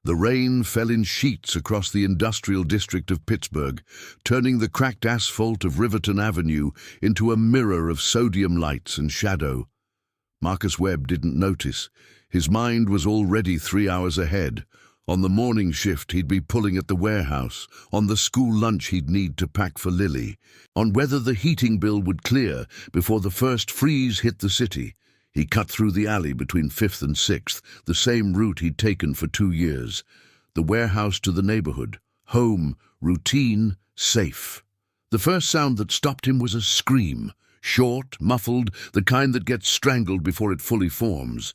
The rain fell in sheets across the industrial district of Pittsburgh, turning the cracked asphalt of Riverton Avenue into a mirror of sodium lights and shadow. Marcus Webb didn't notice. His mind was already 3 hours ahead. On the morning shift, he'd be pulling at the warehouse. On the school lunch he'd need to pack for Lily. On whether the heating bill would clear before the first freeze hit the city. He cut through the alley between 5th and 6th, the same route he'd taken for 2 years. The warehouse to the neighborhood. Home, routine, safe. The first sound that stopped him was a scream. Short, muffled, the kind that gets strangled before it fully forms.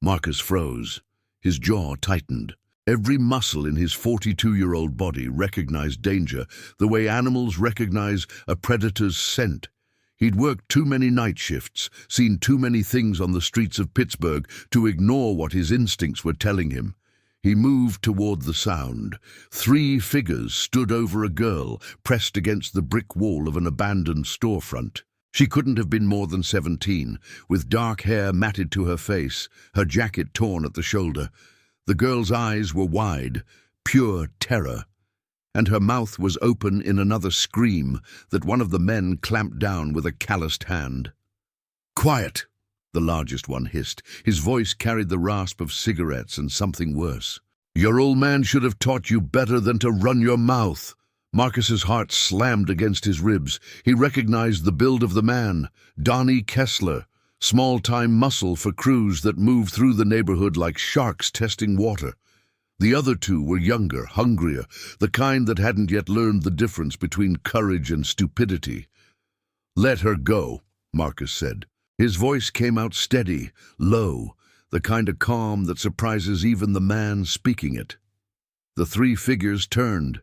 Marcus froze. His jaw tightened. Every muscle in his 42-year-old body recognized danger, the way animals recognize a predator's scent. He'd worked too many night shifts, seen too many things on the streets of Pittsburgh to ignore what his instincts were telling him. He moved toward the sound. 3 figures stood over a girl, pressed against the brick wall of an abandoned storefront. She couldn't have been more than 17, with dark hair matted to her face, her jacket torn at the shoulder. The girl's eyes were wide, pure terror, and her mouth was open in another scream that one of the men clamped down with a calloused hand. "Quiet!" the largest one hissed. His voice carried the rasp of cigarettes and something worse. "Your old man should have taught you better than to run your mouth." Marcus's heart slammed against his ribs. He recognized the build of the man, Donnie Kessler, small-time muscle for crews that moved through the neighborhood like sharks testing water. The other 2 were younger, hungrier, the kind that hadn't yet learned the difference between courage and stupidity. "Let her go," Marcus said. His voice came out steady, low, the kind of calm that surprises even the man speaking it. The 3 figures turned.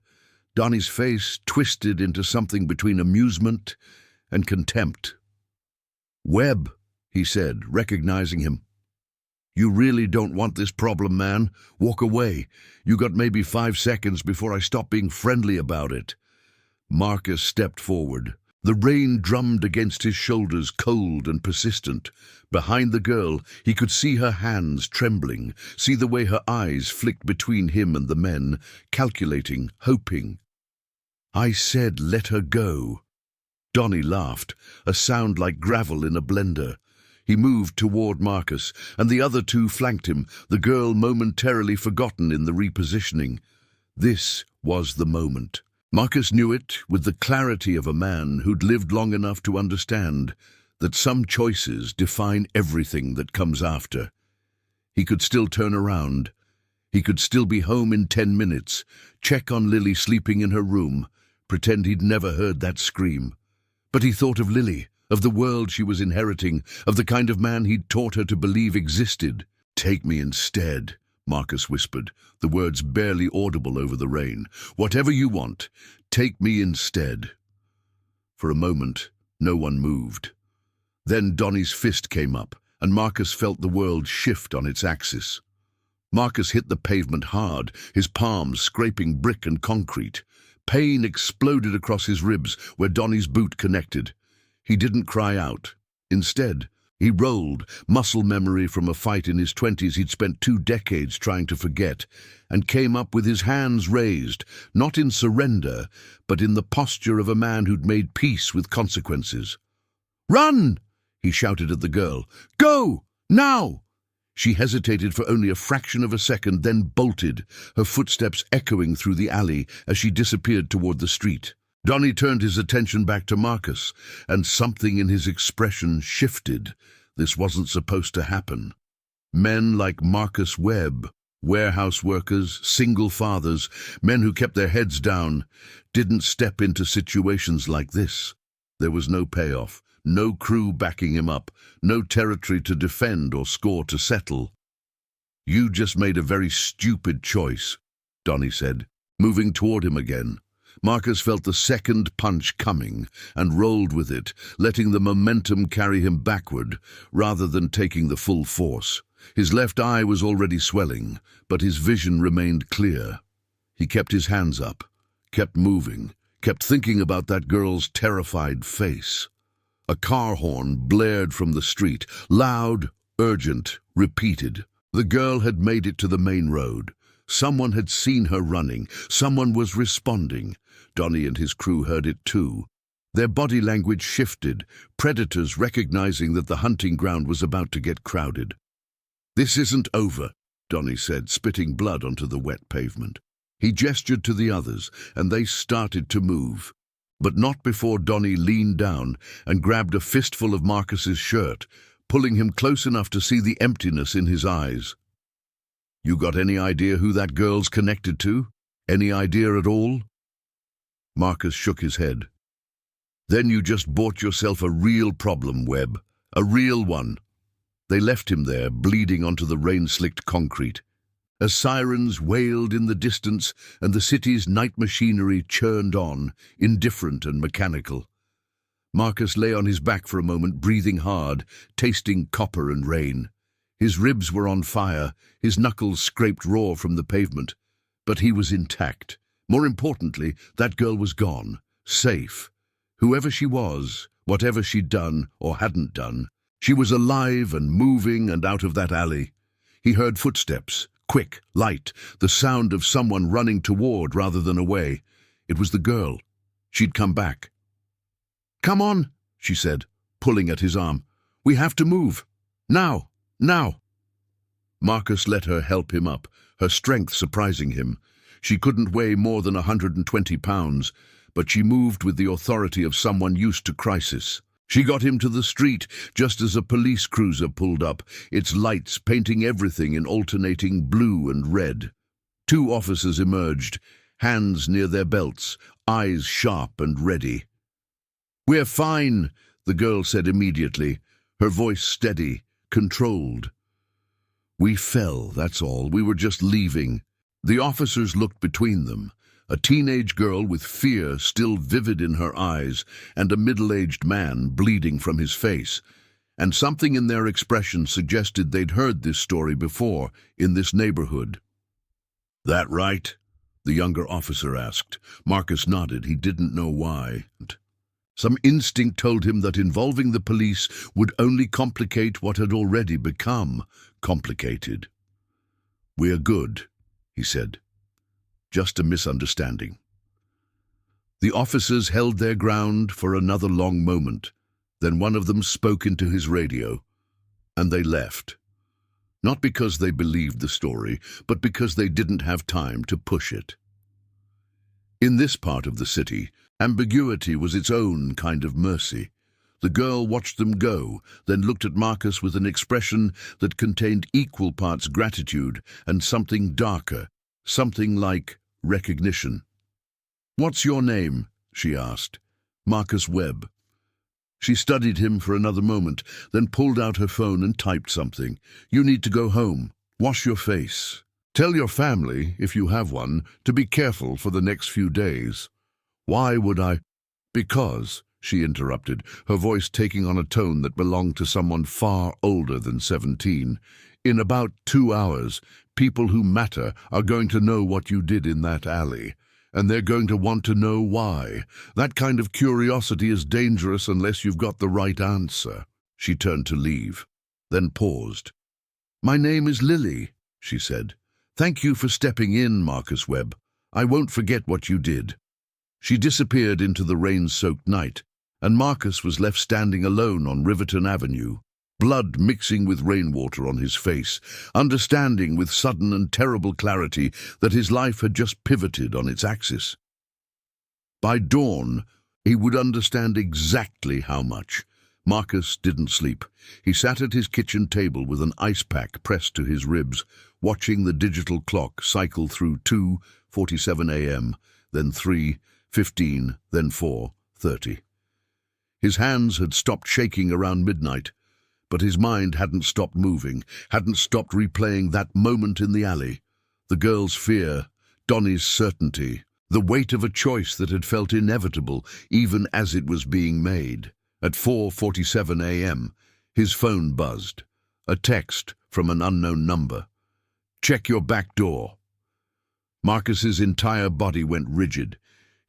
Donnie's face twisted into something between amusement and contempt. "Webb," he said, recognizing him. "You really don't want this problem, man. Walk away. You got maybe 5 seconds before I stop being friendly about it." Marcus stepped forward. The rain drummed against his shoulders, cold and persistent. Behind the girl, he could see her hands trembling, see the way her eyes flicked between him and the men, calculating, hoping. "I said let her go." Donnie laughed, a sound like gravel in a blender. He moved toward Marcus, and the other 2 flanked him, the girl momentarily forgotten in the repositioning. This was the moment. Marcus knew it with the clarity of a man who'd lived long enough to understand that some choices define everything that comes after. He could still turn around. He could still be home in 10 minutes, check on Lily sleeping in her room, pretend he'd never heard that scream. But he thought of Lily, of the world she was inheriting, of the kind of man he'd taught her to believe existed. "Take me instead," Marcus whispered, the words barely audible over the rain. "Whatever you want, take me instead." For a moment, no one moved. Then Donnie's fist came up, and Marcus felt the world shift on its axis. Marcus hit the pavement hard, his palms scraping brick and concrete. Pain exploded across his ribs where Donnie's boot connected. He didn't cry out. Instead, he rolled, muscle memory from a fight in his 20s he'd spent 2 decades trying to forget, and came up with his hands raised, not in surrender, but in the posture of a man who'd made peace with consequences. "Run!" he shouted at the girl. "Go! Now!" She hesitated for only a fraction of a second, then bolted, her footsteps echoing through the alley as she disappeared toward the street. Donnie turned his attention back to Marcus, and something in his expression shifted. This wasn't supposed to happen. Men like Marcus Webb, warehouse workers, single fathers, men who kept their heads down, didn't step into situations like this. There was no payoff. No crew backing him up, no territory to defend or score to settle. "You just made a very stupid choice," Donnie said, moving toward him again. Marcus felt the second punch coming and rolled with it, letting the momentum carry him backward rather than taking the full force. His left eye was already swelling, but his vision remained clear. He kept his hands up, kept moving, kept thinking about that girl's terrified face. A car horn blared from the street, loud, urgent, repeated. The girl had made it to the main road. Someone had seen her running. Someone was responding. Donnie and his crew heard it too. Their body language shifted, predators recognizing that the hunting ground was about to get crowded. "This isn't over," Donnie said, spitting blood onto the wet pavement. He gestured to the others, and they started to move. But not before Donnie leaned down and grabbed a fistful of Marcus's shirt, pulling him close enough to see the emptiness in his eyes. "You got any idea who that girl's connected to? Any idea at all?" Marcus shook his head. "Then you just bought yourself a real problem, Webb. A real one." They left him there, bleeding onto the rain-slicked concrete. As sirens wailed in the distance and the city's night machinery churned on, indifferent and mechanical, Marcus lay on his back for a moment, breathing hard, tasting copper and rain. His ribs were on fire, his knuckles scraped raw from the pavement. But he was intact. More importantly, that girl was gone, safe. Whoever she was, whatever she'd done or hadn't done, she was alive and moving and out of that alley. He heard footsteps, quick, light, the sound of someone running toward rather than away. It was the girl. She'd come back. "Come on," she said, pulling at his arm. "We have to move. Now, now." Marcus let her help him up, her strength surprising him. She couldn't weigh more than 120 pounds, but she moved with the authority of someone used to crisis. She got him to the street just as a police cruiser pulled up, its lights painting everything in alternating blue and red. Two officers emerged, hands near their belts, eyes sharp and ready. "We're fine," the girl said immediately, her voice steady, controlled. "We fell, that's all. We were just leaving." The officers looked between them. A teenage girl with fear still vivid in her eyes, and a middle-aged man bleeding from his face. And something in their expression suggested they'd heard this story before, in this neighborhood. "That right?" the younger officer asked. Marcus nodded. He didn't know why. Some instinct told him that involving the police would only complicate what had already become complicated. "We're good," he said. "Just a misunderstanding." The officers held their ground for another long moment. Then one of them spoke into his radio, and they left. Not because they believed the story, but because they didn't have time to push it. In this part of the city, ambiguity was its own kind of mercy. The girl watched them go, then looked at Marcus with an expression that contained equal parts gratitude and something darker, something like recognition. "What's your name?" she asked. "Marcus Webb." She studied him for another moment, then pulled out her phone and typed something. "You need to go home. Wash your face. Tell your family, if you have one, to be careful for the next few days." "Why would I?" "Because," she interrupted, her voice taking on a tone that belonged to someone far older than 17, "in about 2 hours, people who matter are going to know what you did in that alley, and they're going to want to know why. That kind of curiosity is dangerous unless you've got the right answer." She turned to leave, then paused. "My name is Lily," she said. "Thank you for stepping in, Marcus Webb. I won't forget what you did." She disappeared into the rain-soaked night, and Marcus was left standing alone on Riverton Avenue, blood mixing with rainwater on his face, understanding with sudden and terrible clarity that his life had just pivoted on its axis. By dawn, he would understand exactly how much. Marcus didn't sleep. He sat at his kitchen table with an ice pack pressed to his ribs, watching the digital clock cycle through 2:47 a.m., then 3:15, then 4:30. His hands had stopped shaking around midnight, but his mind hadn't stopped moving, hadn't stopped replaying that moment in the alley. The girl's fear, Donnie's certainty, the weight of a choice that had felt inevitable even as it was being made. At 4:47 a.m., his phone buzzed. A text from an unknown number. "Check your back door." Marcus's entire body went rigid.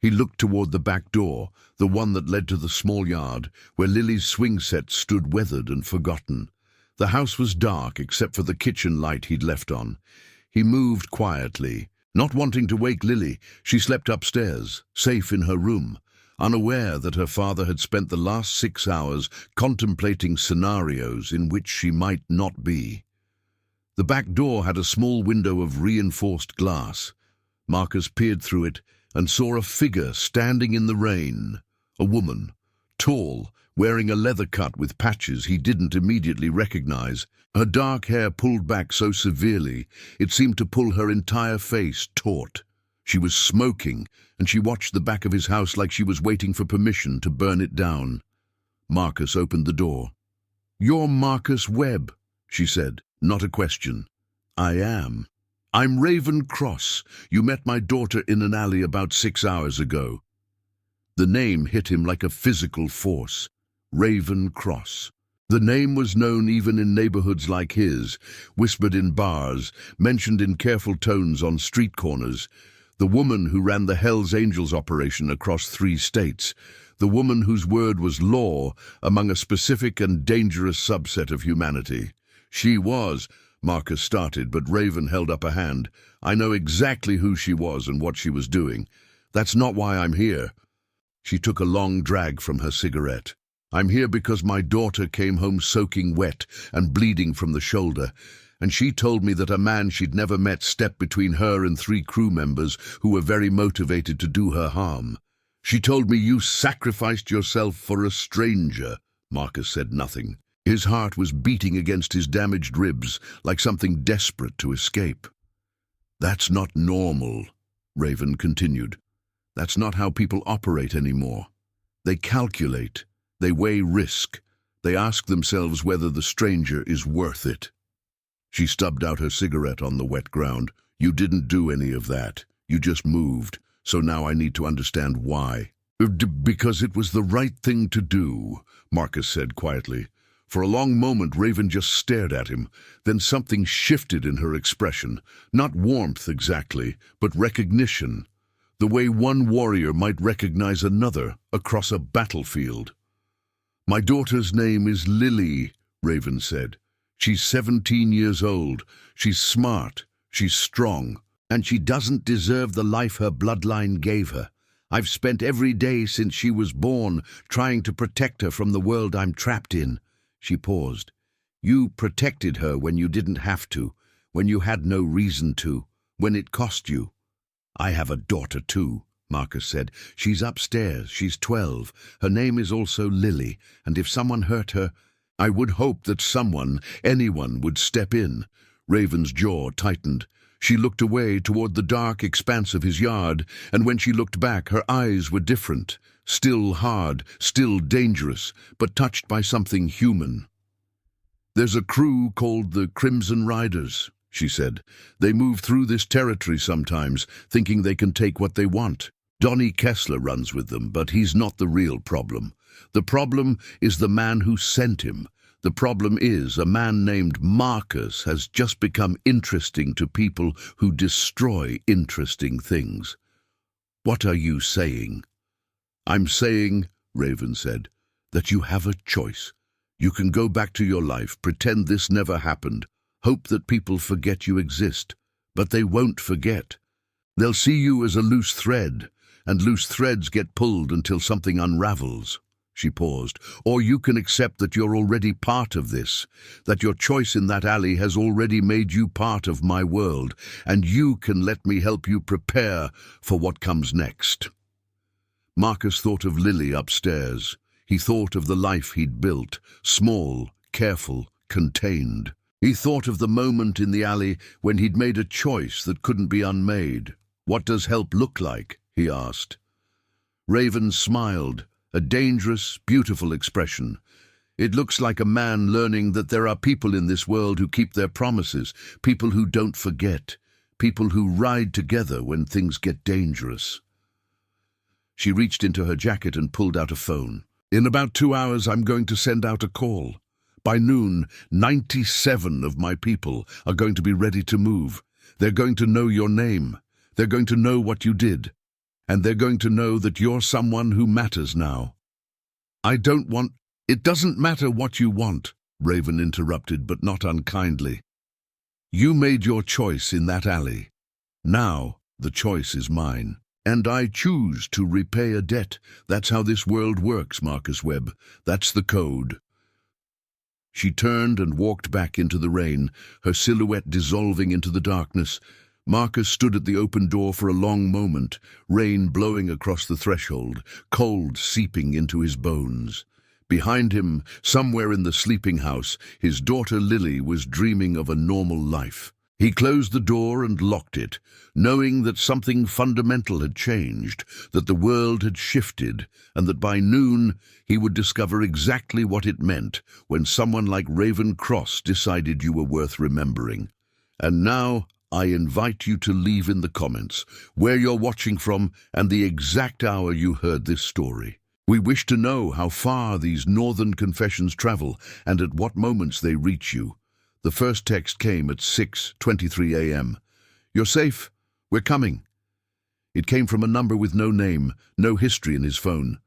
He looked toward the back door, the one that led to the small yard, where Lily's swing set stood weathered and forgotten. The house was dark except for the kitchen light he'd left on. He moved quietly. Not wanting to wake Lily, she slept upstairs, safe in her room, unaware that her father had spent the last 6 hours contemplating scenarios in which she might not be. The back door had a small window of reinforced glass. Marcus peered through it and saw a figure standing in the rain. A woman, tall, wearing a leather cut with patches he didn't immediately recognize. Her dark hair pulled back so severely it seemed to pull her entire face taut. She was smoking, and she watched the back of his house like she was waiting for permission to burn it down. Marcus opened the door. "You're Marcus Webb," she said, not a question. "I am. I'm Raven Cross. You met my daughter in an alley about 6 hours ago." The name hit him like a physical force. Raven Cross. The name was known even in neighborhoods like his, whispered in bars, mentioned in careful tones on street corners. The woman who ran the Hells Angels operation across 3 states. The woman whose word was law among a specific and dangerous subset of humanity. She was, Marcus started, but Raven held up a hand. "I know exactly who she was and what she was doing. That's not why I'm here." She took a long drag from her cigarette. "I'm here because my daughter came home soaking wet and bleeding from the shoulder, and she told me that a man she'd never met stepped between her and 3 crew members who were very motivated to do her harm. She told me you sacrificed yourself for a stranger." Marcus said nothing. His heart was beating against his damaged ribs like something desperate to escape. "That's not normal," Raven continued. "That's not how people operate anymore. They calculate. They weigh risk. They ask themselves whether the stranger is worth it." She stubbed out her cigarette on the wet ground. "You didn't do any of that. You just moved. So now I need to understand why." Because it was the right thing to do," Marcus said quietly. For a long moment, Raven just stared at him. Then something shifted in her expression. Not warmth exactly, but recognition. The way one warrior might recognize another across a battlefield. "My daughter's name is Lily," Raven said. "She's 17 years old. She's smart. She's strong. And she doesn't deserve the life her bloodline gave her. I've spent every day since she was born trying to protect her from the world I'm trapped in." She paused. "You protected her when you didn't have to, when you had no reason to, when it cost you." "I have a daughter too," Marcus said. "She's upstairs. She's 12. Her name is also Lily, and if someone hurt her, I would hope that someone, anyone, would step in." Raven's jaw tightened. She looked away toward the dark expanse of his yard, and when she looked back, her eyes were different. Still hard, still dangerous, but touched by something human. "There's a crew called the Crimson Riders," she said. "They move through this territory sometimes, thinking they can take what they want. Donnie Kessler runs with them, but he's not the real problem. The problem is the man who sent him. The problem is a man named Marcus has just become interesting to people who destroy interesting things." "What are you saying?" "I'm saying," Raven said, "that you have a choice. You can go back to your life, pretend this never happened, hope that people forget you exist. But they won't forget. They'll see you as a loose thread, and loose threads get pulled until something unravels." She paused. "Or you can accept that you're already part of this, that your choice in that alley has already made you part of my world, and you can let me help you prepare for what comes next." Marcus thought of Lily upstairs. He thought of the life he'd built, small, careful, contained. He thought of the moment in the alley when he'd made a choice that couldn't be unmade. "What does help look like?" he asked. Raven smiled, a dangerous, beautiful expression. "It looks like a man learning that there are people in this world who keep their promises, people who don't forget, people who ride together when things get dangerous." She reached into her jacket and pulled out a phone. "In about 2 hours, I'm going to send out a call. By noon, 97 of my people are going to be ready to move. They're going to know your name. They're going to know what you did. And they're going to know that you're someone who matters now." "I don't want—" "It doesn't matter what you want," Raven interrupted, but not unkindly. You made your choice in that alley. Now the choice is mine. And I choose to repay a debt. That's how this world works, Marcus Webb. That's the code. She turned and walked back into the rain, her silhouette dissolving into the darkness. Marcus stood at the open door for a long moment, rain blowing across the threshold, cold seeping into his bones. Behind him, somewhere in the sleeping house, his daughter Lily was dreaming of a normal life. He closed the door and locked it, knowing that something fundamental had changed, that the world had shifted, and that by noon he would discover exactly what it meant when someone like Raven Cross decided you were worth remembering. And now I invite you to leave in the comments where you're watching from and the exact hour you heard this story. We wish to know how far these northern confessions travel and at what moments they reach you. The first text came at 6:23 a.m. You're safe. We're coming. It came from a number with no name, no history in his phone.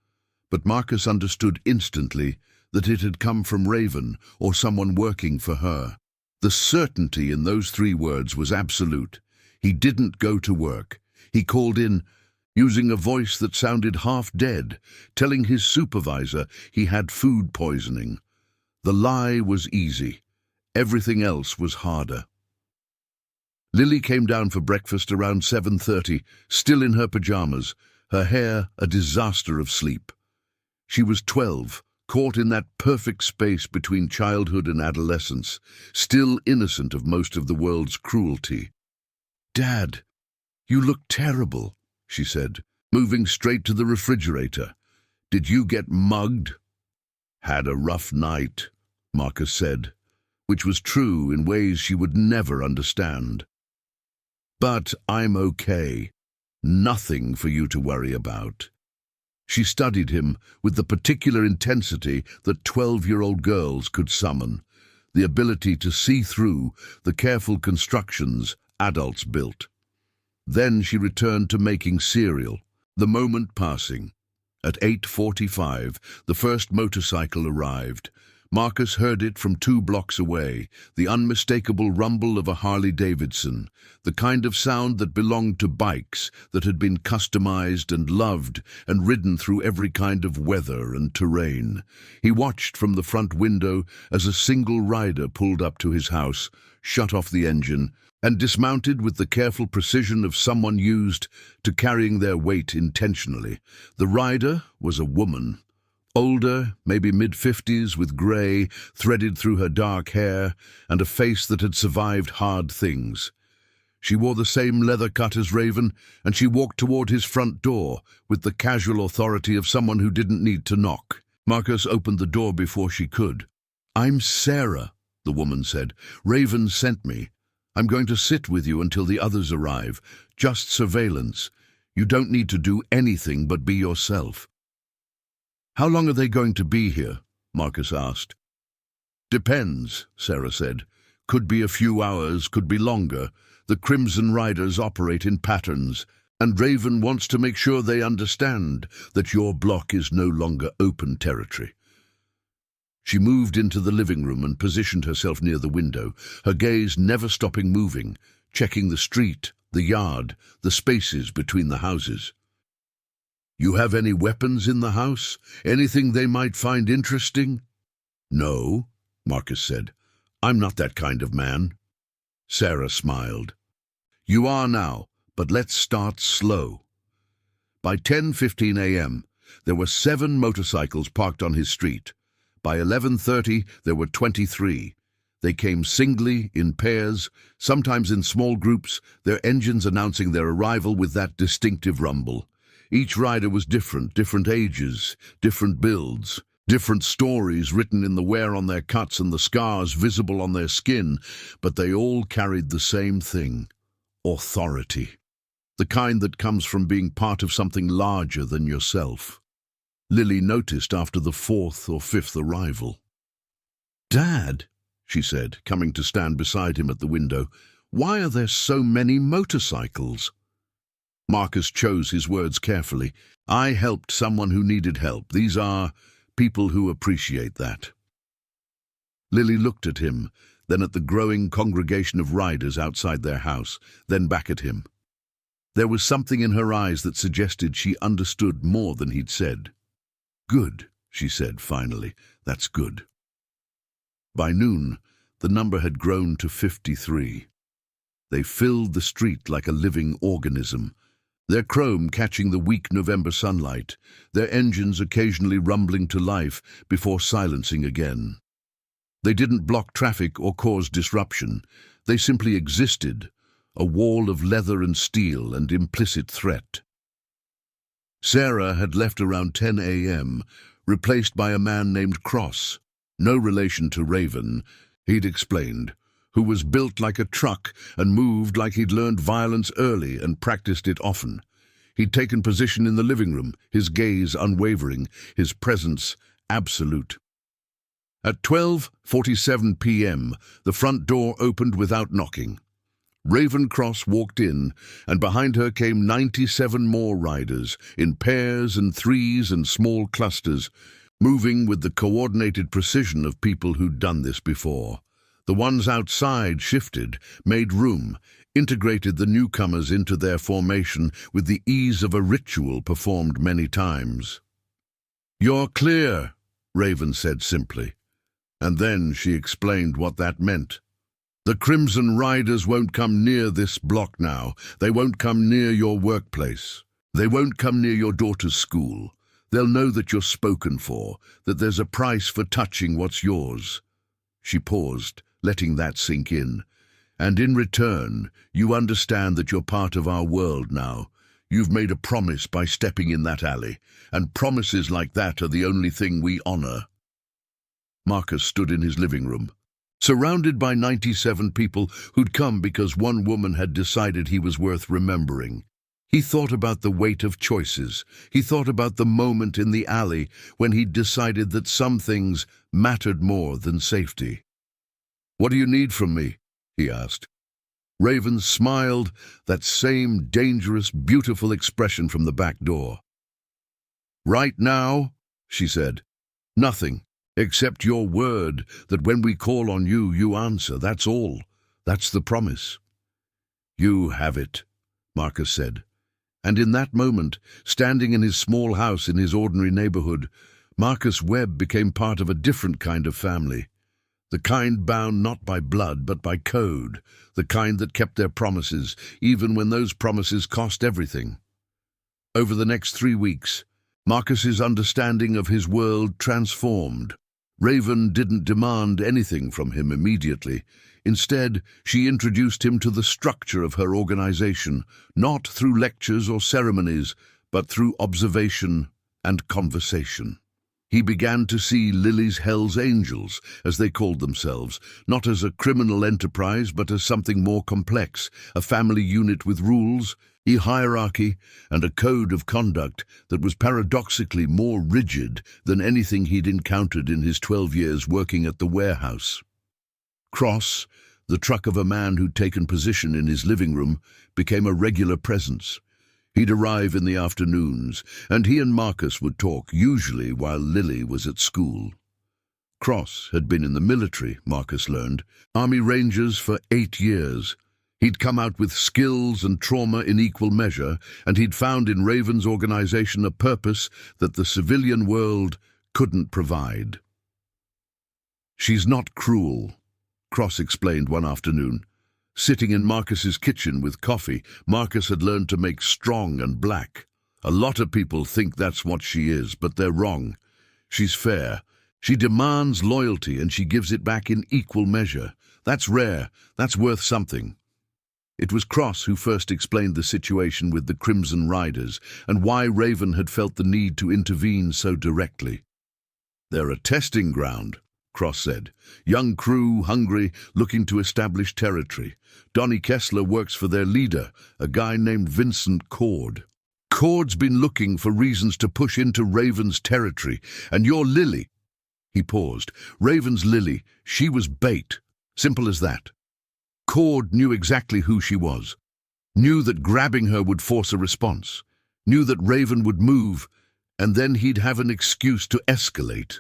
But Marcus understood instantly that it had come from Raven or someone working for her. The certainty in those 3 words was absolute. He didn't go to work. He called in, using a voice that sounded half dead, telling his supervisor he had food poisoning. The lie was easy. Everything else was harder. Lily came down for breakfast around 7:30, still in her pajamas, her hair a disaster of sleep. She was 12, caught in that perfect space between childhood and adolescence, still innocent of most of the world's cruelty. "Dad, you look terrible," she said, moving straight to the refrigerator. "Did you get mugged?" "Had a rough night," Marcus said, which was true in ways she would never understand. "But I'm okay. Nothing for you to worry about." She studied him with the particular intensity that 12-year-old girls could summon, the ability to see through the careful constructions adults built. Then she returned to making cereal, the moment passing. At 8:45, the first motorcycle arrived. Marcus heard it from 2 blocks away, the unmistakable rumble of a Harley-Davidson, the kind of sound that belonged to bikes that had been customized and loved and ridden through every kind of weather and terrain. He watched from the front window as a single rider pulled up to his house, shut off the engine, and dismounted with the careful precision of someone used to carrying their weight intentionally. The rider was a woman. Older, maybe mid-50s, with grey threaded through her dark hair and a face that had survived hard things. She wore the same leather cut as Raven, and she walked toward his front door with the casual authority of someone who didn't need to knock. Marcus opened the door before she could. "I'm Sarah," the woman said. "Raven sent me. I'm going to sit with you until the others arrive. Just surveillance. You don't need to do anything but be yourself." "How long are they going to be here?" Marcus asked. "Depends," Sarah said. "Could be a few hours, could be longer. The Crimson Riders operate in patterns, and Raven wants to make sure they understand that your block is no longer open territory." She moved into the living room and positioned herself near the window, her gaze never stopping moving, checking the street, the yard, the spaces between the houses. "You have any weapons in the house? Anything they might find interesting?" "No," Marcus said. "I'm not that kind of man." Sarah smiled. "You are now, but let's start slow." By 10:15 a.m., there were 7 motorcycles parked on his street. By 11:30, there were 23. They came singly, in pairs, sometimes in small groups, their engines announcing their arrival with that distinctive rumble. Each rider was different ages, different builds, different stories written in the wear on their cuts and the scars visible on their skin, but they all carried the same thing: authority. The kind that comes from being part of something larger than yourself. Lily noticed after the 4th or 5th arrival. "Dad," she said, coming to stand beside him at the window, "why are there so many motorcycles?" Marcus chose his words carefully. "I helped someone who needed help. These are people who appreciate that." Lily looked at him, then at the growing congregation of riders outside their house, then back at him. There was something in her eyes that suggested she understood more than he'd said. "Good," she said finally. "That's good." By noon, the number had grown to 53. They filled the street like a living organism, their chrome catching the weak November sunlight, their engines occasionally rumbling to life before silencing again. They didn't block traffic or cause disruption. They simply existed, a wall of leather and steel and implicit threat. Sarah had left around 10 a.m., replaced by a man named Cross, no relation to Raven, he'd explained, who was built like a truck and moved like he'd learned violence early and practiced it often. He'd taken position in the living room, his gaze unwavering, his presence absolute. At 12:47 p.m., the front door opened without knocking. Raven Cross walked in, and behind her came 97 more riders, in pairs and threes and small clusters, moving with the coordinated precision of people who'd done this before. The ones outside shifted, made room, integrated the newcomers into their formation with the ease of a ritual performed many times. "You're clear," Raven said simply. And then she explained what that meant. "The Crimson Riders won't come near this block now. They won't come near your workplace. They won't come near your daughter's school. They'll know that you're spoken for, that there's a price for touching what's yours." She paused, letting that sink in. "And in return, you understand that you're part of our world now. You've made a promise by stepping in that alley, and promises like that are the only thing we honor." Marcus stood in his living room, surrounded by 97 people who'd come because one woman had decided he was worth remembering. He thought about the weight of choices. He thought about the moment in the alley when he'd decided that some things mattered more than safety. "What do you need from me?" he asked. Raven smiled, that same dangerous, beautiful expression from the back door. "Right now," she said, "nothing, except your word that when we call on you, you answer. That's all. That's the promise." "You have it," Marcus said. And in that moment, standing in his small house in his ordinary neighborhood, Marcus Webb became part of a different kind of family. The kind bound not by blood but by code, the kind that kept their promises, even when those promises cost everything. Over the next 3 weeks, Marcus's understanding of his world transformed. Raven didn't demand anything from him immediately. Instead, she introduced him to the structure of her organization, not through lectures or ceremonies, but through observation and conversation. He began to see Lily's Hell's Angels, as they called themselves, not as a criminal enterprise but as something more complex, a family unit with rules, a hierarchy, and a code of conduct that was paradoxically more rigid than anything he'd encountered in his 12 years working at the warehouse. Cross, the truck of a man who'd taken position in his living room, became a regular presence. He'd arrive in the afternoons, and he and Marcus would talk, usually while Lily was at school. Cross had been in the military, Marcus learned, Army Rangers for 8 years. He'd come out with skills and trauma in equal measure, and he'd found in Raven's organization a purpose that the civilian world couldn't provide. "She's not cruel," Cross explained one afternoon. Sitting in Marcus's kitchen with coffee, Marcus had learned to make strong and black. "A lot of people think that's what she is, but they're wrong. She's fair. She demands loyalty and she gives it back in equal measure. That's rare. That's worth something." It was Cross who first explained the situation with the Crimson Riders and why Raven had felt the need to intervene so directly. "They're a testing ground," Cross said. "Young crew, hungry, looking to establish territory. Donnie Kessler works for their leader, a guy named Vincent Cord. Cord's been looking for reasons to push into Raven's territory, and you're Lily." He paused. "Raven's Lily. She was bait. Simple as that. Cord knew exactly who she was, knew that grabbing her would force a response, knew that Raven would move, and then he'd have an excuse to escalate."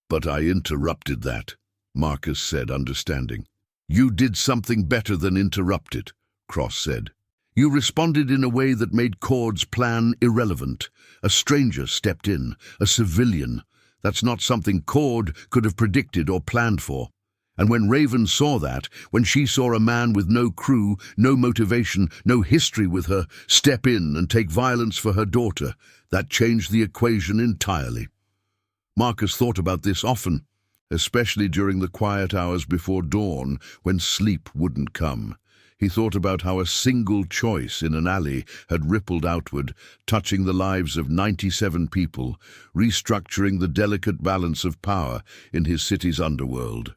"But I interrupted that," Marcus said, understanding. You did something better than interrupt it, Cross said. You responded in a way that made Cord's plan irrelevant. A stranger stepped in, a civilian. That's not something Cord could have predicted or planned for. And when Raven saw that, when she saw a man with no crew, no motivation, no history with her, step in and take violence for her daughter, that changed the equation entirely. Marcus thought about this often, especially during the quiet hours before dawn, when sleep wouldn't come. He thought about how a single choice in an alley had rippled outward, touching the lives of 97 people, restructuring the delicate balance of power in his city's underworld.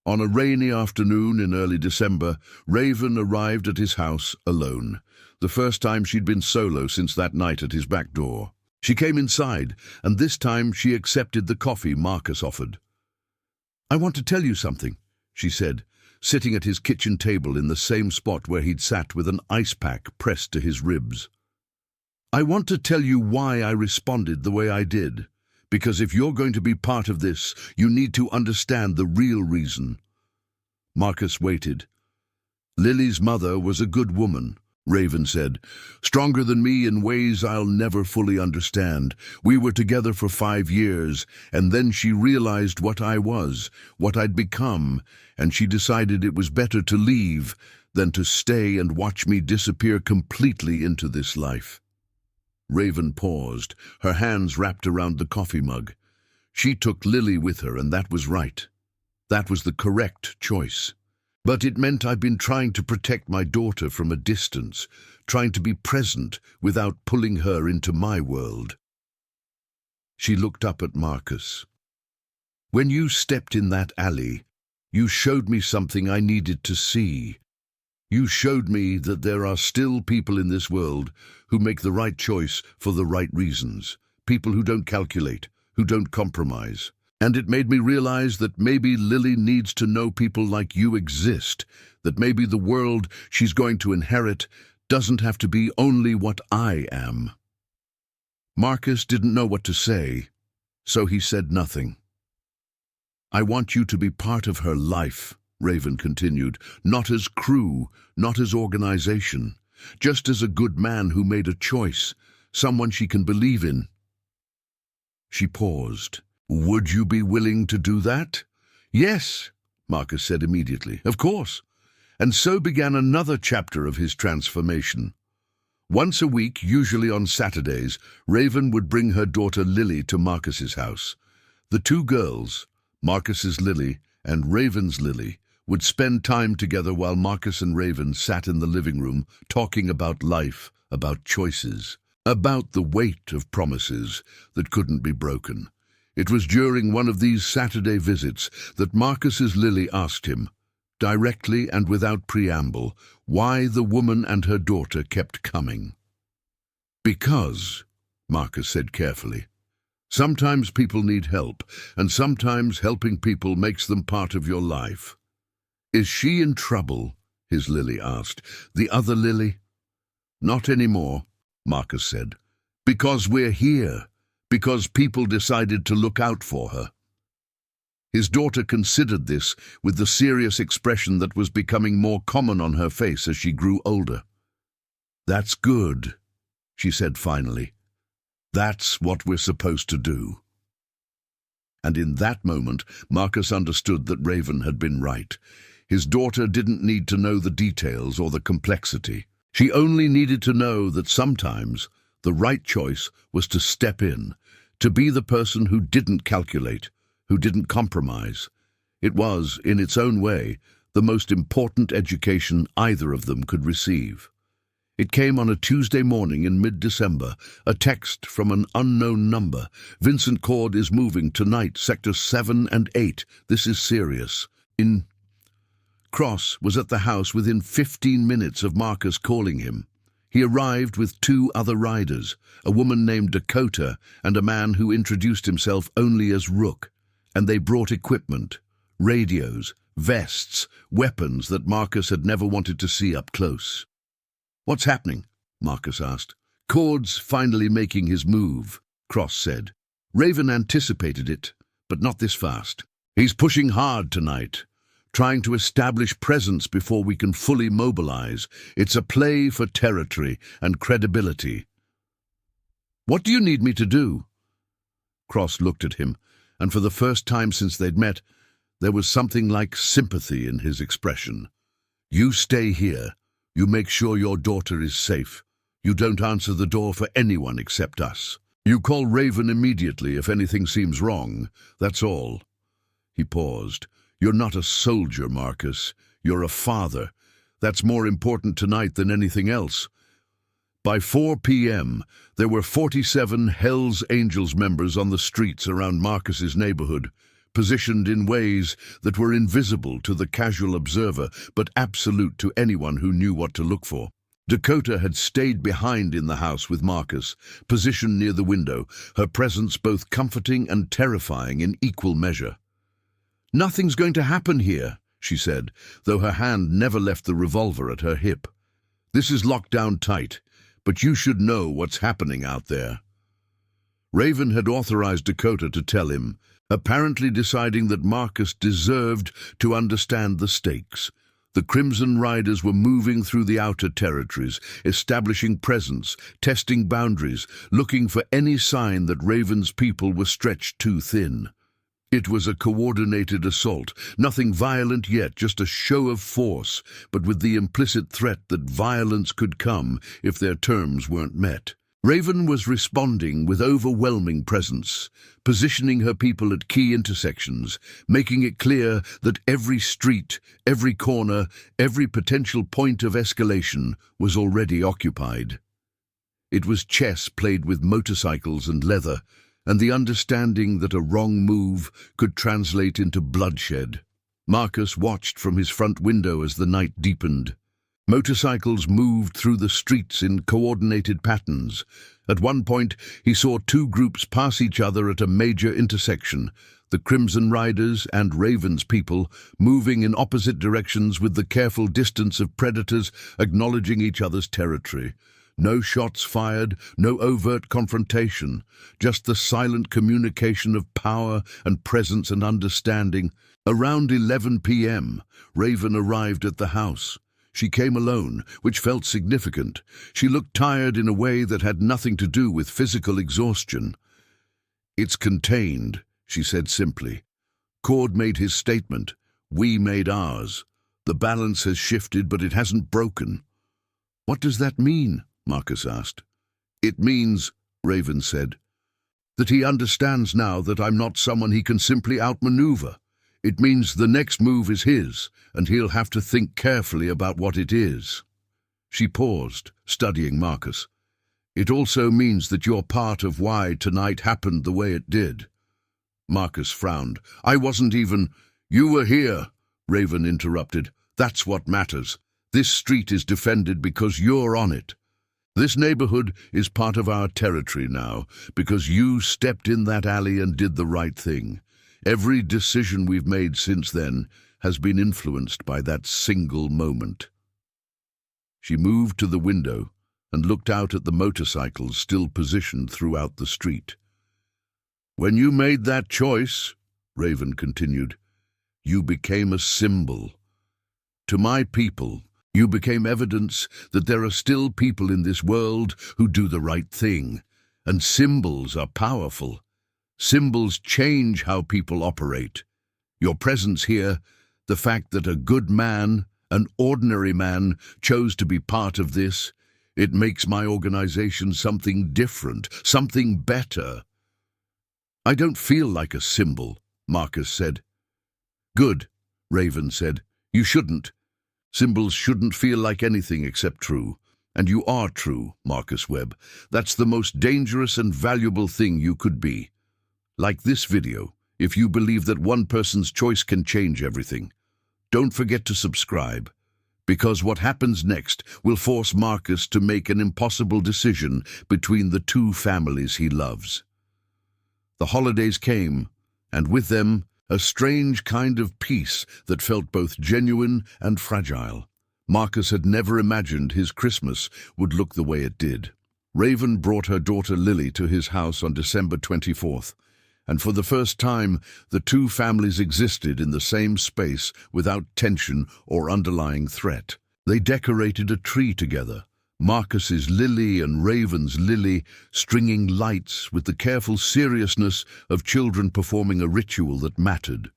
On a rainy afternoon in early December, Raven arrived at his house alone, the first time she'd been solo since that night at his back door. She came inside, and this time she accepted the coffee Marcus offered. "I want to tell you something," she said, sitting at his kitchen table in the same spot where he'd sat with an ice pack pressed to his ribs. "I want to tell you why I responded the way I did, because if you're going to be part of this, you need to understand the real reason." Marcus waited. "Lily's mother was a good woman," Raven said, "stronger than me in ways I'll never fully understand. We were together for 5 years, and then she realized what I was, what I'd become, and she decided it was better to leave than to stay and watch me disappear completely into this life." Raven paused, her hands wrapped around the coffee mug. She took Lily with her, and that was right. That was the correct choice. But it meant I've been trying to protect my daughter from a distance, trying to be present without pulling her into my world. She looked up at Marcus. "When you stepped in that alley, you showed me something I needed to see. You showed me that there are still people in this world who make the right choice for the right reasons, people who don't calculate, who don't compromise. And it made me realize that maybe Lily needs to know people like you exist, that maybe the world she's going to inherit doesn't have to be only what I am." Marcus didn't know what to say, so he said nothing. "I want you to be part of her life," Raven continued, "not as crew, not as organization, just as a good man who made a choice, someone she can believe in." She paused. "Would you be willing to do that?" "Yes," Marcus said immediately. "Of course." And so began another chapter of his transformation. Once a week, usually on Saturdays, Raven would bring her daughter Lily to Marcus's house. The two girls, Marcus's Lily and Raven's Lily, would spend time together while Marcus and Raven sat in the living room talking about life, about choices, about the weight of promises that couldn't be broken. It was during one of these Saturday visits that Marcus's Lily asked him, directly and without preamble, why the woman and her daughter kept coming. "Because," Marcus said carefully, "sometimes people need help, and sometimes helping people makes them part of your life." "Is she in trouble?" his Lily asked. "The other Lily?" "Not anymore," Marcus said. "Because we're here. Because people decided to look out for her." His daughter considered this with the serious expression that was becoming more common on her face as she grew older. "That's good," she said finally. "That's what we're supposed to do." And in that moment, Marcus understood that Raven had been right. His daughter didn't need to know the details or the complexity. She only needed to know that sometimes the right choice was to step in, to be the person who didn't calculate, who didn't compromise. It was, in its own way, the most important education either of them could receive. It came on a Tuesday morning in mid-December, a text from an unknown number. "Vincent Cord is moving tonight, sectors 7 and 8. This is serious." Cross was at the house within 15 minutes of Marcus calling him. He arrived with 2 other riders, a woman named Dakota and a man who introduced himself only as Rook, and they brought equipment, radios, vests, weapons that Marcus had never wanted to see up close. "What's happening?" Marcus asked. "Cord's finally making his move," Cross said. "Raven anticipated it, but not this fast. He's pushing hard tonight, trying to establish presence before we can fully mobilize. It's a play for territory and credibility. What do you need me to do? Cross looked at him, and for the first time since they'd met, there was something like sympathy in his expression. You stay here. You make sure your daughter is safe. You don't answer the door for anyone except us. You call Raven immediately if anything seems wrong. That's all. He paused. You're not a soldier, Marcus. You're a father. That's more important tonight than anything else. By 4 p.m., there were 47 Hells Angels members on the streets around Marcus's neighborhood, positioned in ways that were invisible to the casual observer but absolute to anyone who knew what to look for. Dakota had stayed behind in the house with Marcus, positioned near the window, her presence both comforting and terrifying in equal measure. "Nothing's going to happen here," she said, though her hand never left the revolver at her hip. "This is locked down tight, but you should know what's happening out there." Raven had authorized Dakota to tell him, apparently deciding that Marcus deserved to understand the stakes. The Crimson Riders were moving through the outer territories, establishing presence, testing boundaries, looking for any sign that Raven's people were stretched too thin. It was a coordinated assault, nothing violent yet, just a show of force, but with the implicit threat that violence could come if their terms weren't met. Raven was responding with overwhelming presence, positioning her people at key intersections, making it clear that every street, every corner, every potential point of escalation was already occupied. It was chess played with motorcycles and leather, and the understanding that a wrong move could translate into bloodshed. Marcus watched from his front window as the night deepened. Motorcycles moved through the streets in coordinated patterns. At one point, he saw two groups pass each other at a major intersection, the Crimson Riders and Raven's people moving in opposite directions with the careful distance of predators acknowledging each other's territory. No shots fired, no overt confrontation, just the silent communication of power and presence and understanding. Around 11 p.m., Raven arrived at the house. She came alone, which felt significant. She looked tired in a way that had nothing to do with physical exhaustion. "It's contained," she said simply. Cord made his statement. We made ours. The balance has shifted, but it hasn't broken. "What does that mean?" Marcus asked. "It means," Raven said, "that he understands now that I'm not someone he can simply outmaneuver. It means the next move is his, and he'll have to think carefully about what it is." She paused, studying Marcus. "It also means that you're part of why tonight happened the way it did." Marcus frowned. "I wasn't even—" "You were here," Raven interrupted. "That's what matters. This street is defended because you're on it. This neighborhood is part of our territory now because you stepped in that alley and did the right thing. Every decision we've made since then has been influenced by that single moment." She moved to the window and looked out at the motorcycles still positioned throughout the street. "When you made that choice," Raven continued, "you became a symbol. To my people, you became evidence that there are still people in this world who do the right thing, and symbols are powerful. Symbols change how people operate. Your presence here, the fact that a good man, an ordinary man, chose to be part of this, it makes my organization something different, something better." "I don't feel like a symbol," Marcus said. "Good," Raven said. "You shouldn't. Symbols shouldn't feel like anything except true. And you are true, Marcus Webb. That's the most dangerous and valuable thing you could be. Like this video, if you believe that one person's choice can change everything. Don't forget to subscribe, because what happens next will force Marcus to make an impossible decision between the two families he loves." The holidays came, and with them, a strange kind of peace that felt both genuine and fragile. Marcus had never imagined his Christmas would look the way it did. Raven brought her daughter Lily to his house on December 24th, and for the first time, the two families existed in the same space without tension or underlying threat. They decorated a tree together, Marcus's lily and Raven's lily, stringing lights with the careful seriousness of children performing a ritual that mattered.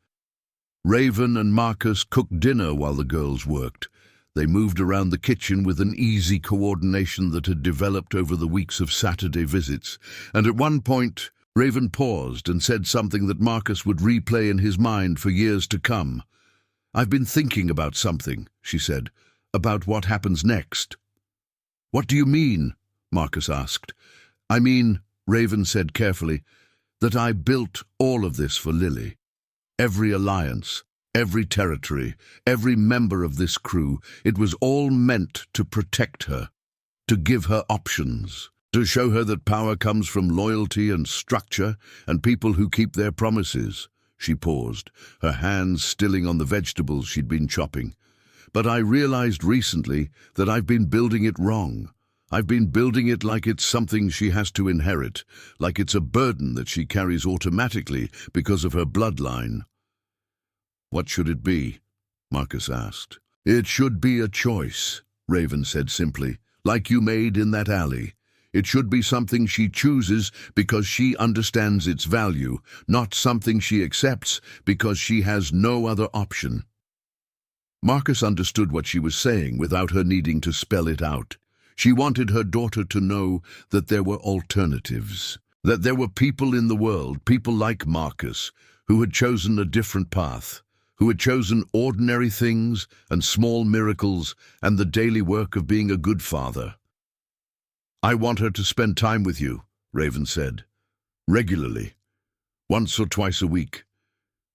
Raven and Marcus cooked dinner while the girls worked. They moved around the kitchen with an easy coordination that had developed over the weeks of Saturday visits, and at one point, Raven paused and said something that Marcus would replay in his mind for years to come. "I've been thinking about something," she said, "about what happens next." "What do you mean?" Marcus asked. "I mean," Raven said carefully, "that I built all of this for Lily. Every alliance, every territory, every member of this crew, it was all meant to protect her, to give her options, to show her that power comes from loyalty and structure and people who keep their promises." She paused, her hands stilling on the vegetables she'd been chopping. "But I realized recently that I've been building it wrong. I've been building it like it's something she has to inherit, like it's a burden that she carries automatically because of her bloodline." "What should it be?" Marcus asked. "It should be a choice," Raven said simply, "like you made in that alley. It should be something she chooses because she understands its value, not something she accepts because she has no other option." Marcus understood what she was saying without her needing to spell it out. She wanted her daughter to know that there were alternatives, that there were people in the world, people like Marcus, who had chosen a different path, who had chosen ordinary things and small miracles and the daily work of being a good father. "I want her to spend time with you," Raven said. "Regularly. Once or twice a week.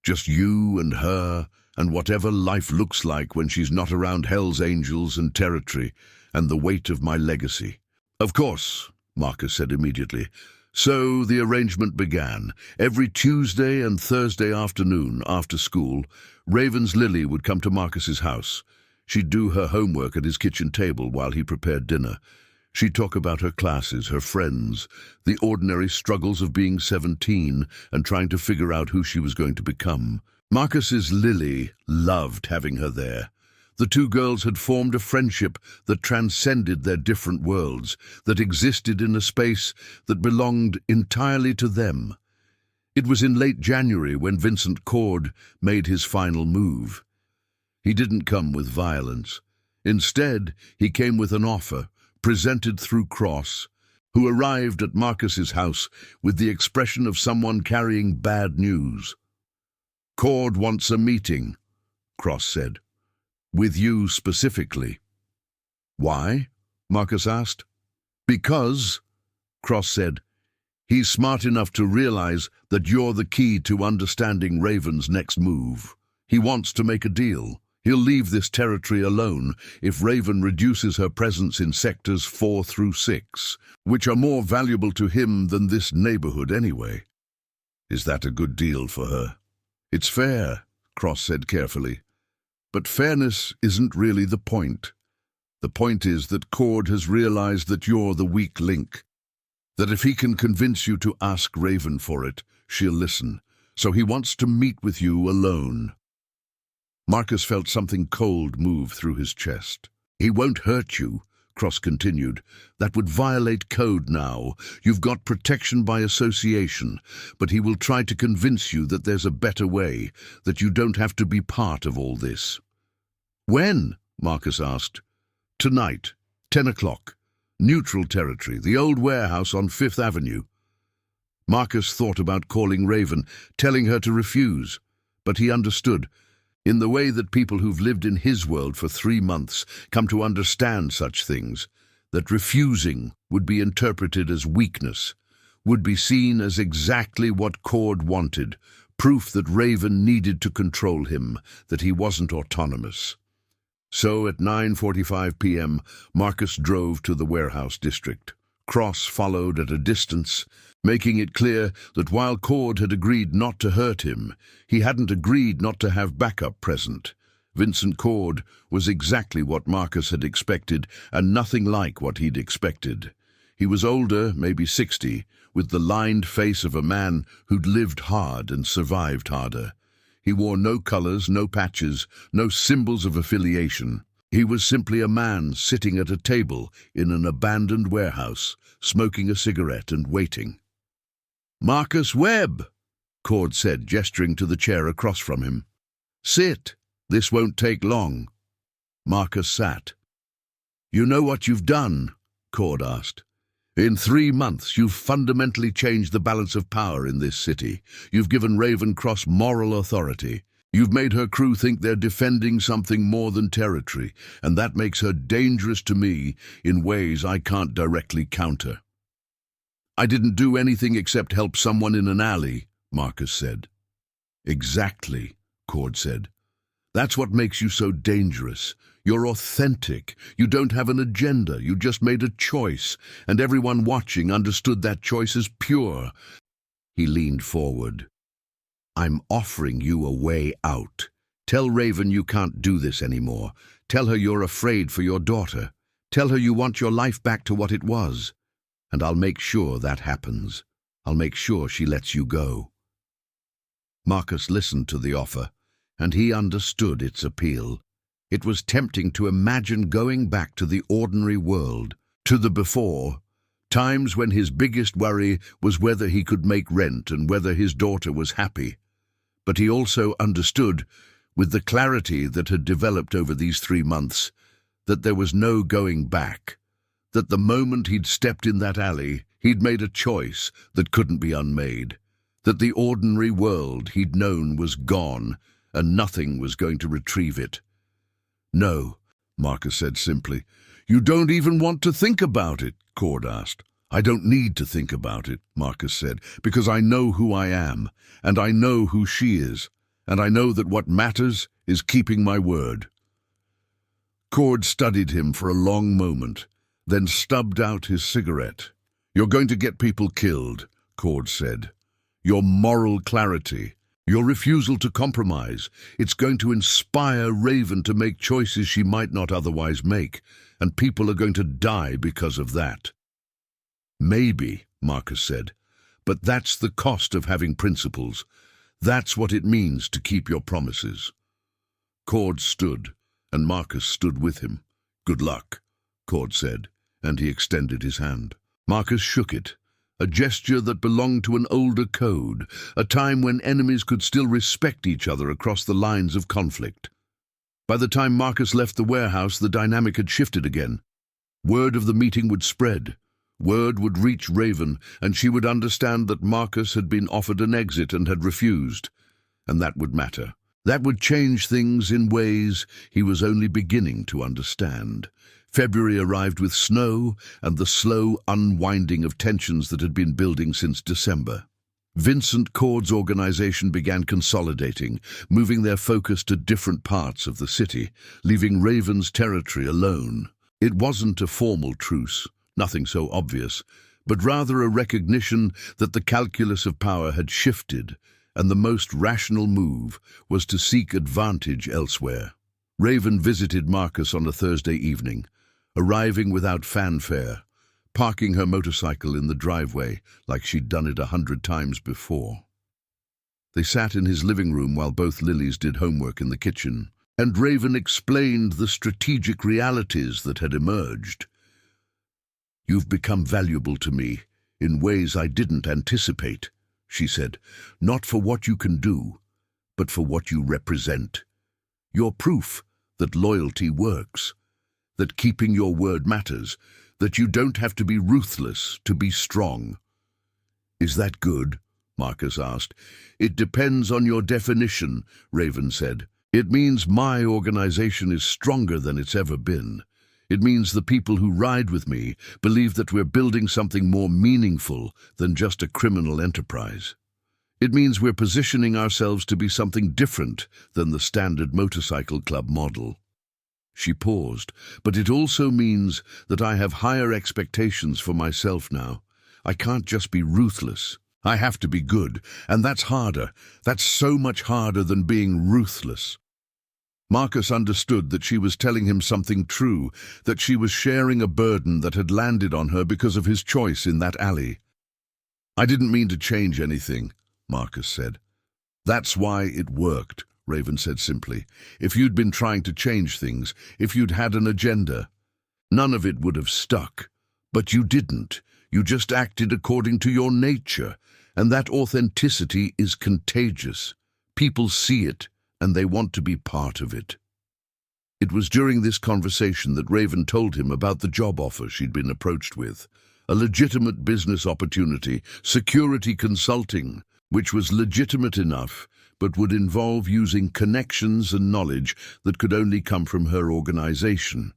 Just you and her and whatever life looks like when she's not around Hell's Angels and territory and the weight of my legacy." "Of course," Marcus said immediately. So the arrangement began. Every Tuesday and Thursday afternoon, after school, Raven's Lily would come to Marcus's house. She'd do her homework at his kitchen table while he prepared dinner. She'd talk about her classes, her friends, the ordinary struggles of being 17 and trying to figure out who she was going to become. Marcus's Lily loved having her there. The two girls had formed a friendship that transcended their different worlds, that existed in a space that belonged entirely to them. It was in late January when Vincent Cord made his final move. He didn't come with violence. Instead, he came with an offer, presented through Cross, who arrived at Marcus's house with the expression of someone carrying bad news. "Cord wants a meeting," Cross said. "With you specifically." "Why?" Marcus asked. "Because," Cross said, "he's smart enough to realize that you're the key to understanding Raven's next move. He wants to make a deal. He'll leave this territory alone if Raven reduces her presence in sectors 4 through 6, which are more valuable to him than this neighborhood anyway." "Is that a good deal for her?" "It's fair," Cross said carefully. "But fairness isn't really the point. The point is that Cord has realized that you're the weak link, that if he can convince you to ask Raven for it, she'll listen. So he wants to meet with you alone." Marcus felt something cold move through his chest. "He won't hurt you," Cross continued. "That would violate code now. You've got protection by association, but he will try to convince you that there's a better way, that you don't have to be part of all this." "When?" Marcus asked. "Tonight, 10 o'clock. Neutral territory, the old warehouse on 5th Avenue. Marcus thought about calling Raven, telling her to refuse, but he understood, in the way that people who've lived in his world for 3 months come to understand such things, that refusing would be interpreted as weakness, would be seen as exactly what Cord wanted, proof that Raven needed to control him, that he wasn't autonomous. So at 9:45 p.m., Marcus drove to the warehouse district. Cross followed at a distance, making it clear that while Cord had agreed not to hurt him, he hadn't agreed not to have backup present. Vincent Cord was exactly what Marcus had expected, and nothing like what he'd expected. He was older, maybe 60, with the lined face of a man who'd lived hard and survived harder. He wore no colors, no patches, no symbols of affiliation. He was simply a man sitting at a table in an abandoned warehouse, smoking a cigarette and waiting. "Marcus Webb," Cord said, gesturing to the chair across from him. "Sit. This won't take long." Marcus sat. "You know what you've done?" Cord asked. "In 3 months, you've fundamentally changed the balance of power in this city. You've given Ravencross moral authority. You've made her crew think they're defending something more than territory, and that makes her dangerous to me in ways I can't directly counter." "I didn't do anything except help someone in an alley," Marcus said. "Exactly," Cord said. "That's what makes you so dangerous. You're authentic. You don't have an agenda. You just made a choice, and everyone watching understood that choice as pure." He leaned forward. "I'm offering you a way out. Tell Raven you can't do this anymore. Tell her you're afraid for your daughter. Tell her you want your life back to what it was. And I'll make sure that happens. I'll make sure she lets you go." Marcus listened to the offer, and he understood its appeal. It was tempting to imagine going back to the ordinary world, to the before, times when his biggest worry was whether he could make rent and whether his daughter was happy. But he also understood, with the clarity that had developed over these 3 months, that there was no going back, that the moment he'd stepped in that alley, he'd made a choice that couldn't be unmade, that the ordinary world he'd known was gone and nothing was going to retrieve it. "No," Marcus said simply. "You don't even want to think about it," Cord asked. "I don't need to think about it," Marcus said, "because I know who I am, and I know who she is, and I know that what matters is keeping my word." Cord studied him for a long moment, then stubbed out his cigarette. "You're going to get people killed," Cord said. "Your moral clarity, your refusal to compromise, it's going to inspire Raven to make choices she might not otherwise make, and people are going to die because of that." "Maybe," Marcus said, "but that's the cost of having principles. That's what it means to keep your promises." Cord stood, and Marcus stood with him. "Good luck," Cord said, and he extended his hand. Marcus shook it, a gesture that belonged to an older code, a time when enemies could still respect each other across the lines of conflict. By the time Marcus left the warehouse, the dynamic had shifted again. Word of the meeting would spread. Word would reach Raven, and she would understand that Marcus had been offered an exit and had refused. And that would matter. That would change things in ways he was only beginning to understand. February arrived with snow and the slow unwinding of tensions that had been building since December. Vincent Cord's organization began consolidating, moving their focus to different parts of the city, leaving Raven's territory alone. It wasn't a formal truce, nothing so obvious, but rather a recognition that the calculus of power had shifted, and the most rational move was to seek advantage elsewhere. Raven visited Marcus on a Thursday evening, arriving without fanfare, parking her motorcycle in the driveway like she'd done it 100 times before. They sat in his living room while both Lilies did homework in the kitchen, and Raven explained the strategic realities that had emerged. "You've become valuable to me in ways I didn't anticipate," she said, "not for what you can do, but for what you represent. You're proof that loyalty works, that keeping your word matters, that you don't have to be ruthless to be strong." "Is that good?" Marcus asked. "It depends on your definition," Raven said. "It means my organization is stronger than it's ever been. It means the people who ride with me believe that we're building something more meaningful than just a criminal enterprise. It means we're positioning ourselves to be something different than the standard motorcycle club model." She paused. "But it also means that I have higher expectations for myself now. I can't just be ruthless. I have to be good, and that's harder. That's so much harder than being ruthless." Marcus understood that she was telling him something true, that she was sharing a burden that had landed on her because of his choice in that alley. "I didn't mean to change anything," Marcus said. "That's why it worked," Raven said simply. "If you'd been trying to change things, if you'd had an agenda, none of it would have stuck. But you didn't. You just acted according to your nature, and that authenticity is contagious. People see it, and they want to be part of it." It was during this conversation that Raven told him about the job offer she'd been approached with. A legitimate business opportunity, security consulting, which was legitimate enough, but would involve using connections and knowledge that could only come from her organization.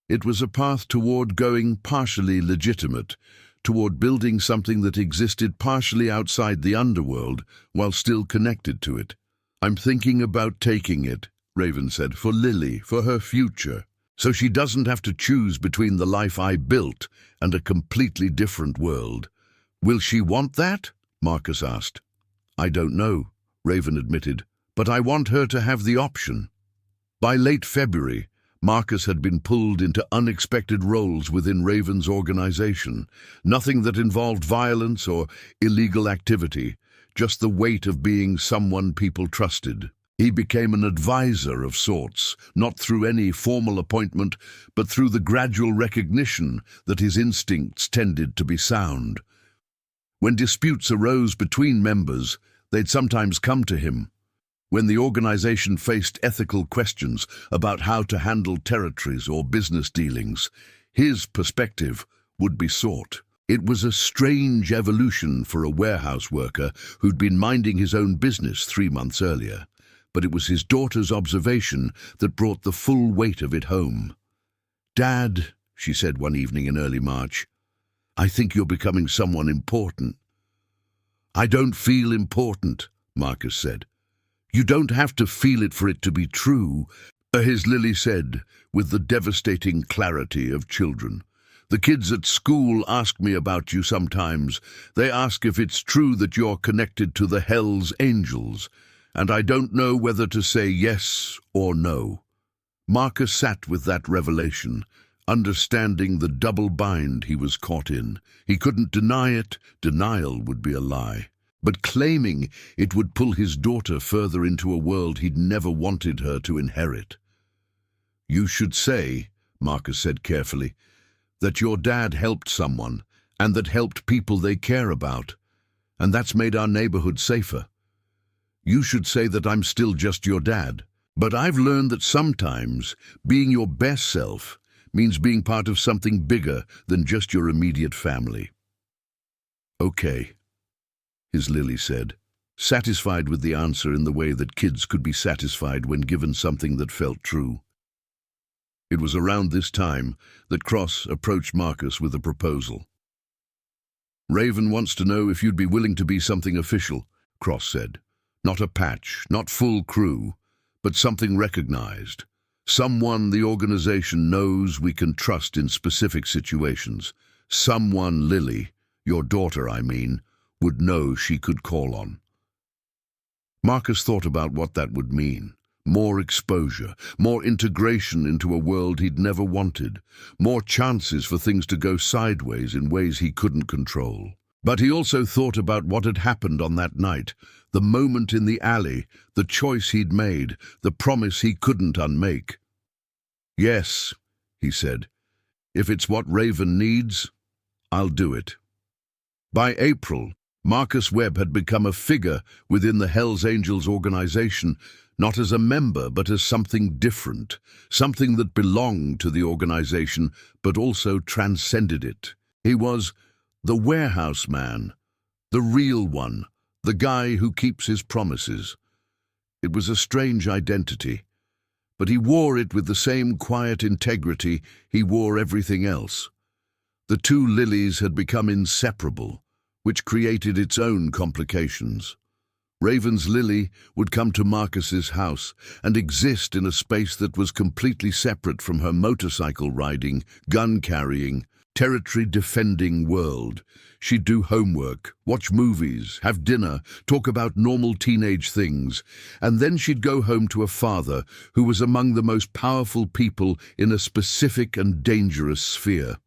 It was a path toward going partially legitimate, toward building something that existed partially outside the underworld while still connected to it. "I'm thinking about taking it," Raven said, "for Lily, for her future, so she doesn't have to choose between the life I built and a completely different world." "Will she want that?" Marcus asked. "I don't know," Raven admitted, "but I want her to have the option." By late February, Marcus had been pulled into unexpected roles within Raven's organization. Nothing that involved violence or illegal activity, just the weight of being someone people trusted. He became an advisor of sorts, not through any formal appointment, but through the gradual recognition that his instincts tended to be sound. When disputes arose between members, they'd sometimes come to him. When the organization faced ethical questions about how to handle territories or business dealings, his perspective would be sought. It was a strange evolution for a warehouse worker who'd been minding his own business 3 months earlier, but it was his daughter's observation that brought the full weight of it home. "Dad," she said one evening in early March, "I think you're becoming someone important." "I don't feel important," Marcus said. "You don't have to feel it for it to be true," his Lily said, with the devastating clarity of children. "The kids at school ask me about you sometimes. They ask if it's true that you're connected to the Hell's Angels, and I don't know whether to say yes or no." Marcus sat with that revelation, understanding the double bind he was caught in. He couldn't deny it, denial would be a lie. But claiming it would pull his daughter further into a world he'd never wanted her to inherit. "You should say," Marcus said carefully, "that your dad helped someone, and that helped people they care about, and that's made our neighborhood safer. You should say that I'm still just your dad, but I've learned that sometimes being your best self means being part of something bigger than just your immediate family." "Okay," his Lily said, satisfied with the answer in the way that kids could be satisfied when given something that felt true. It was around this time that Cross approached Marcus with a proposal. "Raven wants to know if you'd be willing to be something official," Cross said. "Not a patch, not full crew, but something recognized. Someone the organization knows we can trust in specific situations. Someone Lily, your daughter I mean, would know she could call on." Marcus thought about what that would mean. More exposure, more integration into a world he'd never wanted, more chances for things to go sideways in ways he couldn't control. But he also thought about what had happened on that night, the moment in the alley, the choice he'd made, the promise he couldn't unmake. "Yes," he said, "if it's what Raven needs, I'll do it." By April, Marcus Webb had become a figure within the Hells Angels organization, not as a member but as something different, something that belonged to the organization but also transcended it. He was the warehouse man, the real one, the guy who keeps his promises. It was a strange identity, but he wore it with the same quiet integrity he wore everything else. The two Lilies had become inseparable, which created its own complications. Raven's Lily would come to Marcus's house and exist in a space that was completely separate from her motorcycle riding, gun carrying, territory-defending world. She'd do homework, watch movies, have dinner, talk about normal teenage things, and then she'd go home to a father who was among the most powerful people in a specific and dangerous sphere.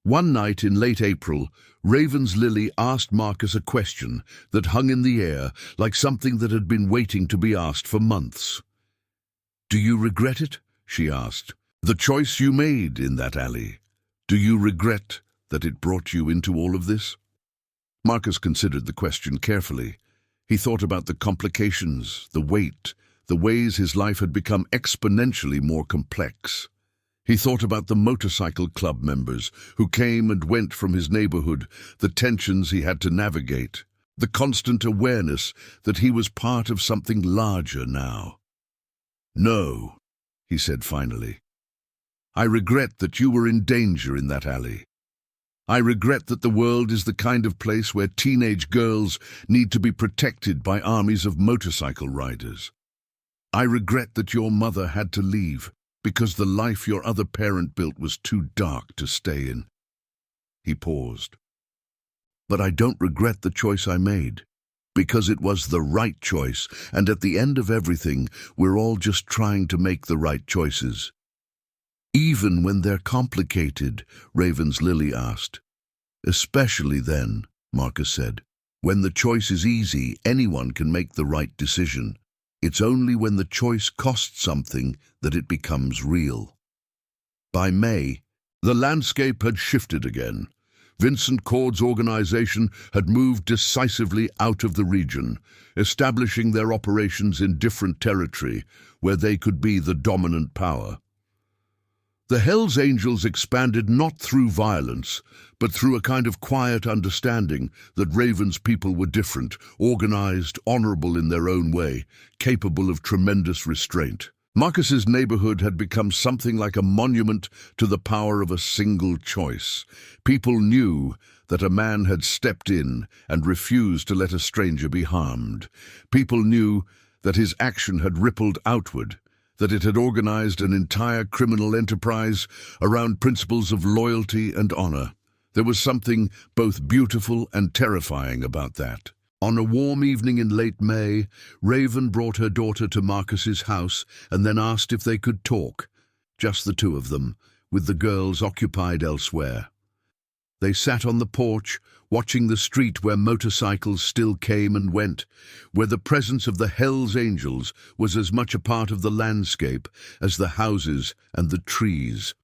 One night in late April, Raven's Lily asked Marcus a question that hung in the air like something that had been waiting to be asked for months. "Do you regret it?" she asked. "The choice you made in that alley. Do you regret that it brought you into all of this?" Marcus considered the question carefully. He thought about the complications, the weight, the ways his life had become exponentially more complex. He thought about the motorcycle club members who came and went from his neighborhood, the tensions he had to navigate, the constant awareness that he was part of something larger now. "No," he said finally. "I regret that you were in danger in that alley. I regret that the world is the kind of place where teenage girls need to be protected by armies of motorcycle riders. I regret that your mother had to leave because the life your other parent built was too dark to stay in." He paused. "But I don't regret the choice I made, because it was the right choice, and at the end of everything, we're all just trying to make the right choices." "Even when they're complicated?" Raven's Lily asked. "Especially then," Marcus said. "When the choice is easy, anyone can make the right decision. It's only when the choice costs something that it becomes real." By May, the landscape had shifted again. Vincent Cord's organization had moved decisively out of the region, establishing their operations in different territory where they could be the dominant power. The Hells Angels expanded not through violence, but through a kind of quiet understanding that Raven's people were different, organized, honorable in their own way, capable of tremendous restraint. Marcus's neighborhood had become something like a monument to the power of a single choice. People knew that a man had stepped in and refused to let a stranger be harmed. People knew that his action had rippled outward, that it had organized an entire criminal enterprise around principles of loyalty and honor. There was something both beautiful and terrifying about that. On a warm evening in late May, Raven brought her daughter to Marcus's house and then asked if they could talk, just the two of them, with the girls occupied elsewhere. They sat on the porch, watching the street where motorcycles still came and went, where the presence of the Hells Angels was as much a part of the landscape as the houses and the trees.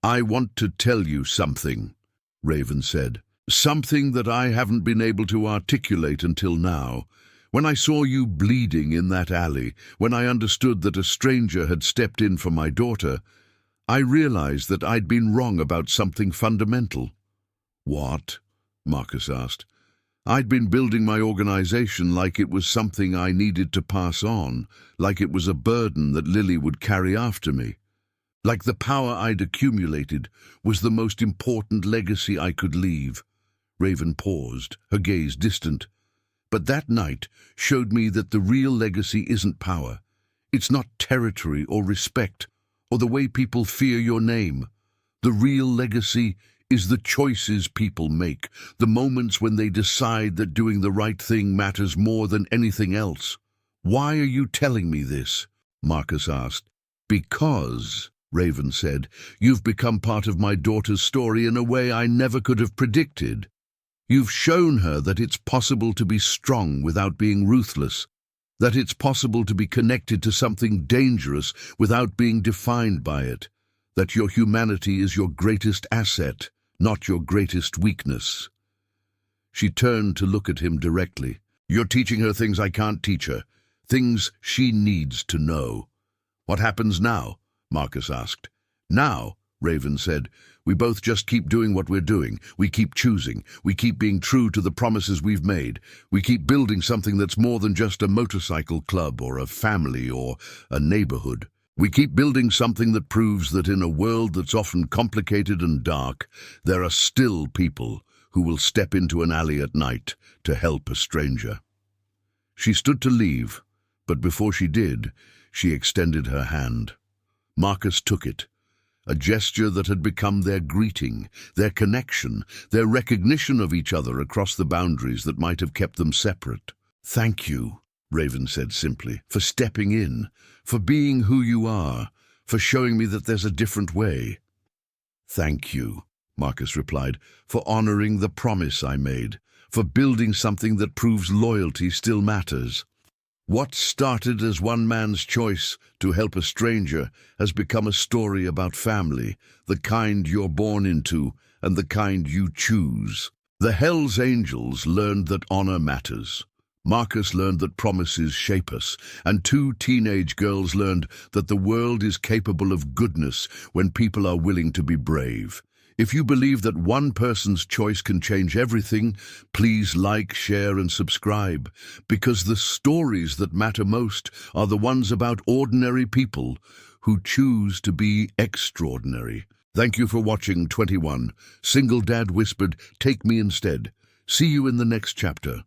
"I want to tell you something," Raven said. "Something that I haven't been able to articulate until now. When I saw you bleeding in that alley, when I understood that a stranger had stepped in for my daughter, I realized that I'd been wrong about something fundamental." "What?" Marcus asked. "I'd been building my organization like it was something I needed to pass on, like it was a burden that Lily would carry after me. Like the power I'd accumulated was the most important legacy I could leave." Raven paused, her gaze distant. "But that night showed me that the real legacy isn't power. It's not territory or respect, or the way people fear your name. The real legacy is the choices people make, the moments when they decide that doing the right thing matters more than anything else." "Why are you telling me this?" Marcus asked. "Because," Raven said, "you've become part of my daughter's story in a way I never could have predicted. You've shown her that it's possible to be strong without being ruthless, that it's possible to be connected to something dangerous without being defined by it, that your humanity is your greatest asset, not your greatest weakness." She turned to look at him directly. "You're teaching her things I can't teach her, things she needs to know." "What happens now?" Marcus asked. "Now," Raven said, "we both just keep doing what we're doing. We keep choosing. We keep being true to the promises we've made. We keep building something that's more than just a motorcycle club or a family or a neighborhood. We keep building something that proves that in a world that's often complicated and dark, there are still people who will step into an alley at night to help a stranger." She stood to leave, but before she did, she extended her hand. Marcus took it, a gesture that had become their greeting, their connection, their recognition of each other across the boundaries that might have kept them separate. "Thank you," Raven said simply, "for stepping in, for being who you are, for showing me that there's a different way." "Thank you," Marcus replied, "for honoring the promise I made, for building something that proves loyalty still matters. What started as one man's choice to help a stranger has become a story about family, the kind you're born into and the kind you choose." The Hells Angels learned that honor matters. Marcus learned that promises shape us, and two teenage girls learned that the world is capable of goodness when people are willing to be brave. If you believe that one person's choice can change everything, please like, share, and subscribe, because the stories that matter most are the ones about ordinary people who choose to be extraordinary. Thank you for watching 21. Single Dad whispered, "Take me instead." See you in the next chapter.